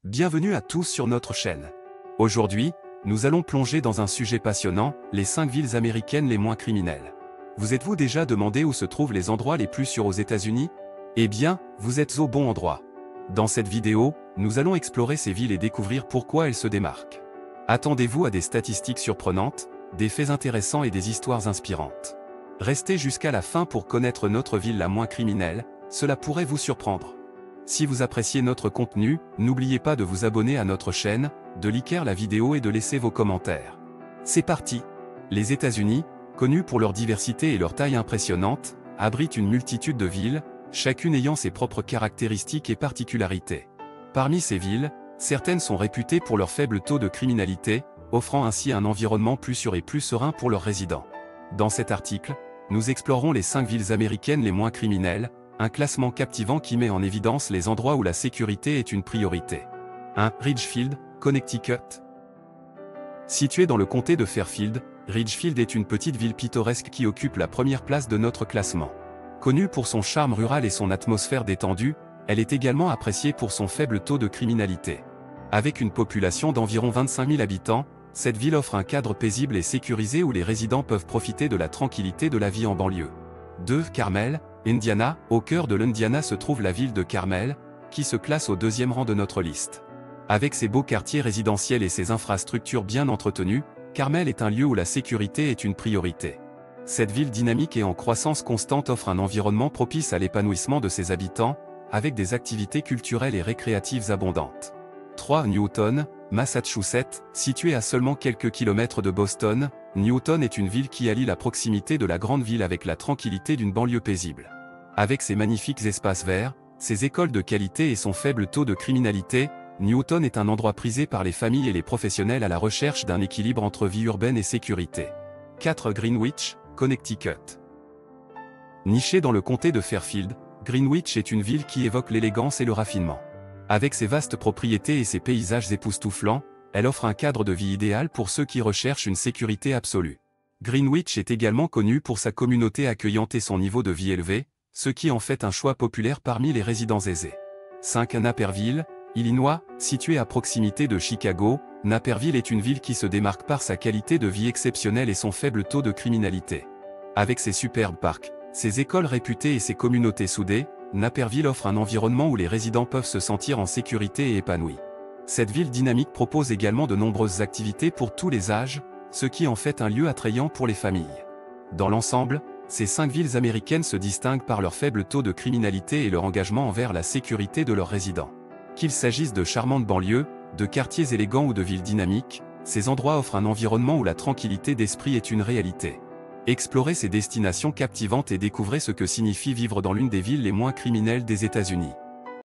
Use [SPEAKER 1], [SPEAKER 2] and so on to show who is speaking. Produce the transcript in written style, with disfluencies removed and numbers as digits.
[SPEAKER 1] Bienvenue à tous sur notre chaîne. Aujourd'hui, nous allons plonger dans un sujet passionnant, les 5 villes américaines les moins criminelles. Vous êtes-vous déjà demandé où se trouvent les endroits les plus sûrs aux États-Unis? Eh bien, vous êtes au bon endroit. Dans cette vidéo, nous allons explorer ces villes et découvrir pourquoi elles se démarquent. Attendez-vous à des statistiques surprenantes, des faits intéressants et des histoires inspirantes. Restez jusqu'à la fin pour connaître notre ville la moins criminelle, cela pourrait vous surprendre. Si vous appréciez notre contenu, n'oubliez pas de vous abonner à notre chaîne, de liker la vidéo et de laisser vos commentaires. C'est parti! Les États-Unis, connus pour leur diversité et leur taille impressionnante, abritent une multitude de villes, chacune ayant ses propres caractéristiques et particularités. Parmi ces villes, certaines sont réputées pour leur faible taux de criminalité, offrant ainsi un environnement plus sûr et plus serein pour leurs résidents. Dans cet article, nous explorerons les 5 villes américaines les moins criminelles, un classement captivant qui met en évidence les endroits où la sécurité est une priorité. 1. Ridgefield, Connecticut. Située dans le comté de Fairfield, Ridgefield est une petite ville pittoresque qui occupe la première place de notre classement. Connue pour son charme rural et son atmosphère détendue, elle est également appréciée pour son faible taux de criminalité. Avec une population d'environ 25 000 habitants, cette ville offre un cadre paisible et sécurisé où les résidents peuvent profiter de la tranquillité de la vie en banlieue. 2. Carmel, Indiana. Au cœur de l'Indiana se trouve la ville de Carmel, qui se classe au 2e rang de notre liste. Avec ses beaux quartiers résidentiels et ses infrastructures bien entretenues, Carmel est un lieu où la sécurité est une priorité. Cette ville dynamique et en croissance constante offre un environnement propice à l'épanouissement de ses habitants, avec des activités culturelles et récréatives abondantes. 3. Newton, Massachusetts. Située à seulement quelques kilomètres de Boston, Newton est une ville qui allie la proximité de la grande ville avec la tranquillité d'une banlieue paisible. Avec ses magnifiques espaces verts, ses écoles de qualité et son faible taux de criminalité, Newton est un endroit prisé par les familles et les professionnels à la recherche d'un équilibre entre vie urbaine et sécurité. 4. Greenwich, Connecticut. Nichée dans le comté de Fairfield, Greenwich est une ville qui évoque l'élégance et le raffinement. Avec ses vastes propriétés et ses paysages époustouflants, elle offre un cadre de vie idéal pour ceux qui recherchent une sécurité absolue. Greenwich est également connue pour sa communauté accueillante et son niveau de vie élevé, ce qui en fait un choix populaire parmi les résidents aisés. 5. Naperville, Illinois. Située à proximité de Chicago, Naperville est une ville qui se démarque par sa qualité de vie exceptionnelle et son faible taux de criminalité. Avec ses superbes parcs, ses écoles réputées et ses communautés soudées, Naperville offre un environnement où les résidents peuvent se sentir en sécurité et épanouis. Cette ville dynamique propose également de nombreuses activités pour tous les âges, ce qui en fait un lieu attrayant pour les familles. Dans l'ensemble, ces 5 villes américaines se distinguent par leur faible taux de criminalité et leur engagement envers la sécurité de leurs résidents. Qu'il s'agisse de charmantes banlieues, de quartiers élégants ou de villes dynamiques, ces endroits offrent un environnement où la tranquillité d'esprit est une réalité. Explorez ces destinations captivantes et découvrez ce que signifie vivre dans l'une des villes les moins criminelles des États-Unis.